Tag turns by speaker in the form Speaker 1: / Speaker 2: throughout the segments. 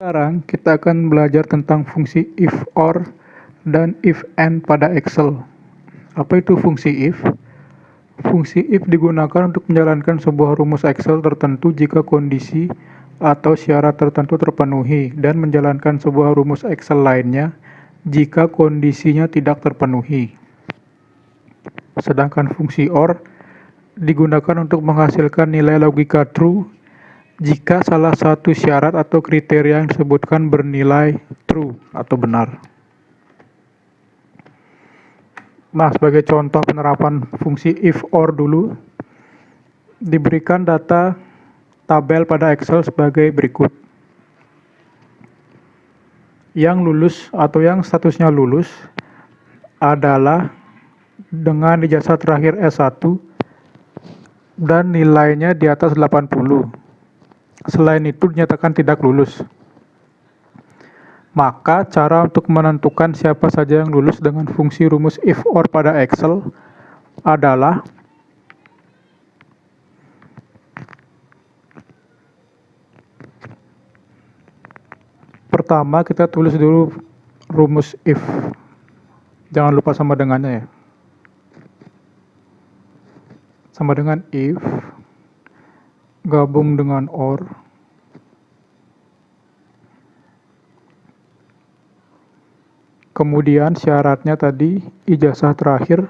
Speaker 1: Sekarang kita akan belajar tentang fungsi if or dan if and pada Excel. Apa itu fungsi if? Fungsi if digunakan untuk menjalankan sebuah rumus Excel tertentu jika kondisi atau syarat tertentu terpenuhi dan menjalankan sebuah rumus Excel lainnya jika kondisinya tidak terpenuhi. Sedangkan fungsi or digunakan untuk menghasilkan nilai logika true jika salah satu syarat atau kriteria yang disebutkan bernilai true atau benar. Nah, sebagai contoh penerapan fungsi if or dulu, diberikan data tabel pada Excel sebagai berikut. Yang lulus atau yang statusnya lulus adalah dengan ijazah terakhir S1 dan nilainya di atas 80. Selain itu dinyatakan tidak lulus. Maka cara untuk menentukan siapa saja yang lulus dengan fungsi rumus if or pada Excel adalah pertama kita tulis dulu rumus if. Jangan lupa sama dengannya ya. Sama dengan if gabung dengan or kemudian syaratnya tadi ijazah terakhir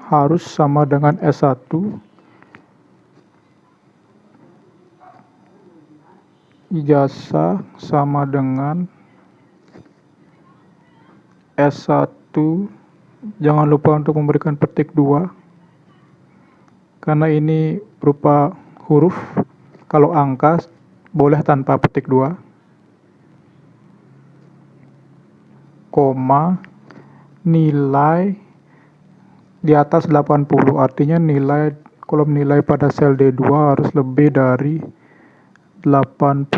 Speaker 1: harus sama dengan S1 ijazah sama dengan S1 jangan lupa untuk memberikan petik 2 karena ini berupa huruf. Kalau angka boleh tanpa petik 2, koma nilai di atas 80, artinya nilai kolom nilai pada sel D2 harus lebih dari 80.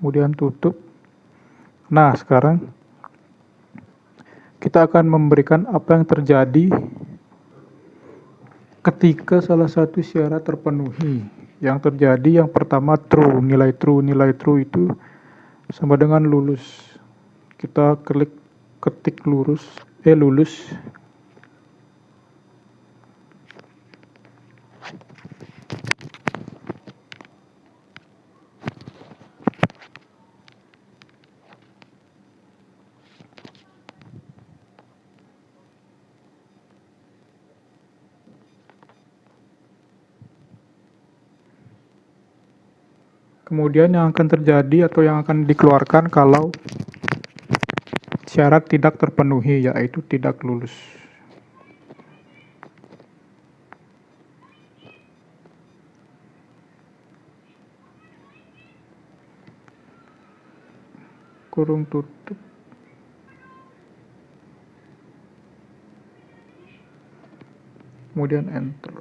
Speaker 1: Kemudian tutup. Nah, sekarang kita akan memberikan apa yang terjadi ketika salah satu syarat terpenuhi. Yang terjadi yang pertama true, nilai true itu sama dengan lulus. Kita ketik lulus. Kemudian yang akan terjadi atau yang akan dikeluarkan kalau syarat tidak terpenuhi, yaitu tidak lulus. Kurung tutup. Kemudian enter.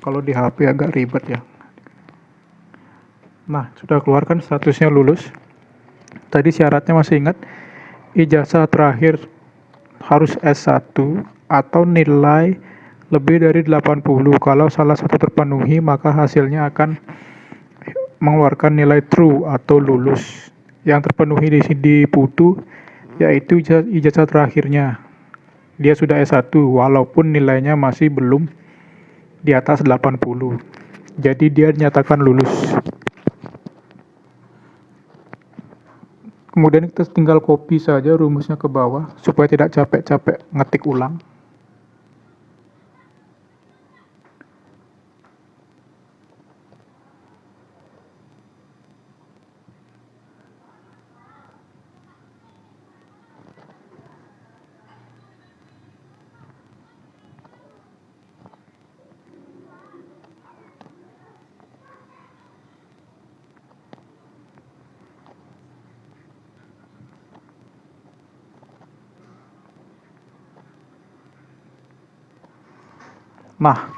Speaker 1: Kalau di HP agak ribet ya. Nah, sudah keluarkan statusnya lulus. Tadi syaratnya masih ingat, ijazah terakhir harus S1 atau nilai lebih dari 80. Kalau salah satu terpenuhi, maka hasilnya akan mengeluarkan nilai true atau lulus. Yang terpenuhi di putu yaitu ijazah terakhirnya. Dia sudah S1 walaupun nilainya masih belum di atas 80. Jadi dia dinyatakan lulus. Kemudian kita tinggal copy saja rumusnya ke bawah supaya tidak capek-capek ngetik ulang. Nah,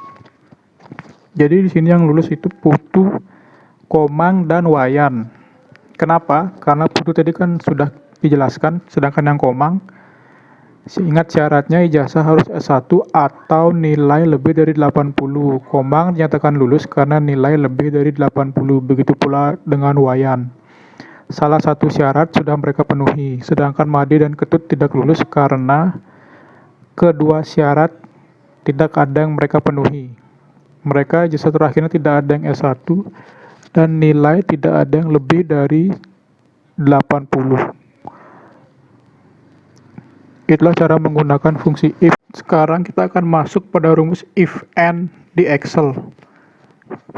Speaker 1: jadi di sini yang lulus itu Putu, Komang, dan Wayan. Kenapa? Karena Putu tadi kan sudah dijelaskan, sedangkan yang Komang Ingat syaratnya ijazah harus S1 atau nilai lebih dari 80. Komang dinyatakan lulus karena nilai lebih dari 80. Begitu pula dengan Wayan. Salah satu syarat sudah mereka penuhi, sedangkan Made dan Ketut tidak lulus karena kedua syarat tidak ada yang mereka penuhi. Mereka ijazah terakhirnya tidak ada yang S1 dan nilai tidak ada yang lebih dari 80. Itulah cara menggunakan fungsi if. Sekarang kita akan masuk pada rumus if and di Excel.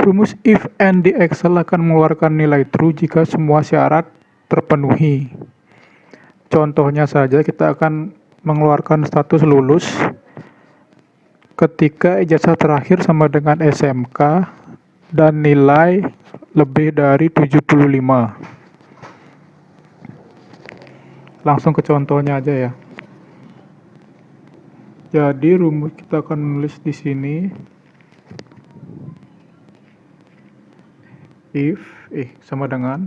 Speaker 1: Rumus if and di Excel akan mengeluarkan nilai true jika semua syarat terpenuhi. Contohnya saja kita akan mengeluarkan status lulus ketika ijazah terakhir sama dengan SMK dan nilai lebih dari 75. Langsung ke contohnya aja ya. Jadi rumus kita akan menulis di sini if sama dengan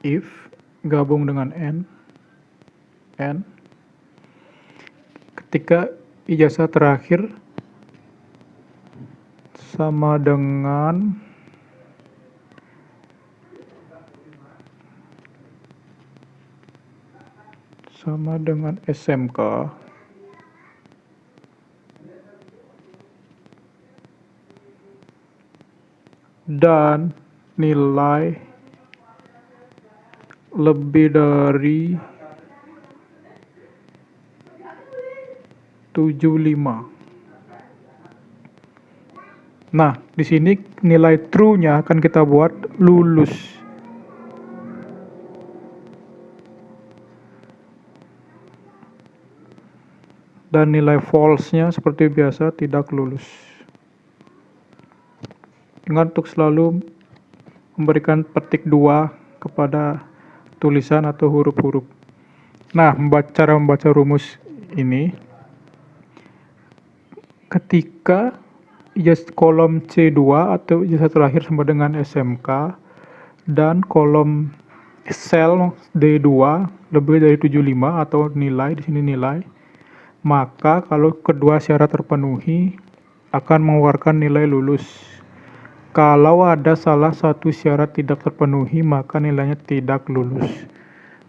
Speaker 1: if gabung dengan n ketika ijazah terakhir sama dengan SMK dan nilai lebih dari 75. Nah, di sini nilai true-nya akan kita buat lulus. Dan nilai false-nya seperti biasa tidak lulus. Ingat untuk selalu memberikan petik 2 kepada tulisan atau huruf-huruf. Nah, cara membaca rumus ini, ketika kolom C2 atau ijazah terakhir sama dengan SMK dan kolom sel D2 lebih dari 75 atau nilai, di sini nilai, maka kalau kedua syarat terpenuhi akan mengeluarkan nilai lulus. Kalau ada salah satu syarat tidak terpenuhi maka nilainya tidak lulus.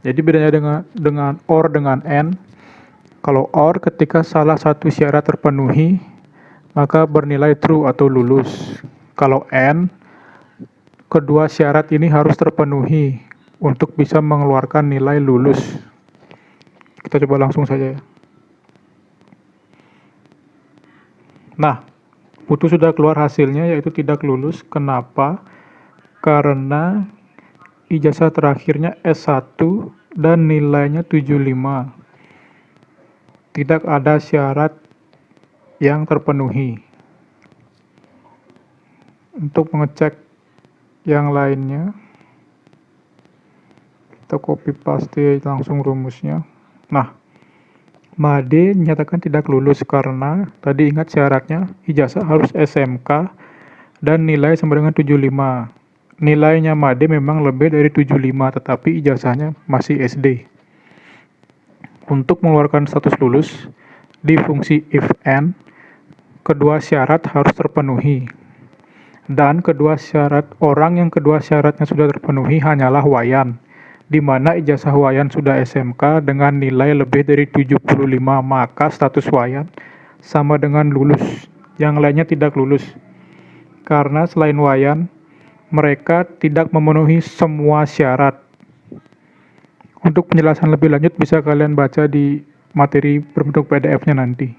Speaker 1: Jadi bedanya dengan OR dengan AND. Kalau OR ketika salah satu syarat terpenuhi maka bernilai true atau lulus. Kalau AND kedua syarat ini harus terpenuhi untuk bisa mengeluarkan nilai lulus. Kita coba langsung saja ya. Nah, Putu sudah keluar hasilnya yaitu tidak lulus. Kenapa? Karena ijazah terakhirnya S1 dan nilainya 75. Tidak ada syarat yang terpenuhi. Untuk mengecek yang lainnya, kita copy paste langsung rumusnya. Nah, Made dinyatakan tidak lulus karena tadi ingat syaratnya ijazah harus SMK dan nilai sama dengan 75. Nilainya Made memang lebih dari 75 tetapi ijazahnya masih SD. Untuk mengeluarkan status lulus di fungsi if and, kedua syarat harus terpenuhi. Dan orang yang kedua syaratnya sudah terpenuhi hanyalah Wayan, di mana ijazah Wayan sudah SMK dengan nilai lebih dari 75, maka status Wayan sama dengan lulus. Yang lainnya tidak lulus. Karena selain Wayan, mereka tidak memenuhi semua syarat. Untuk penjelasan lebih lanjut bisa kalian baca di materi berbentuk PDF-nya nanti.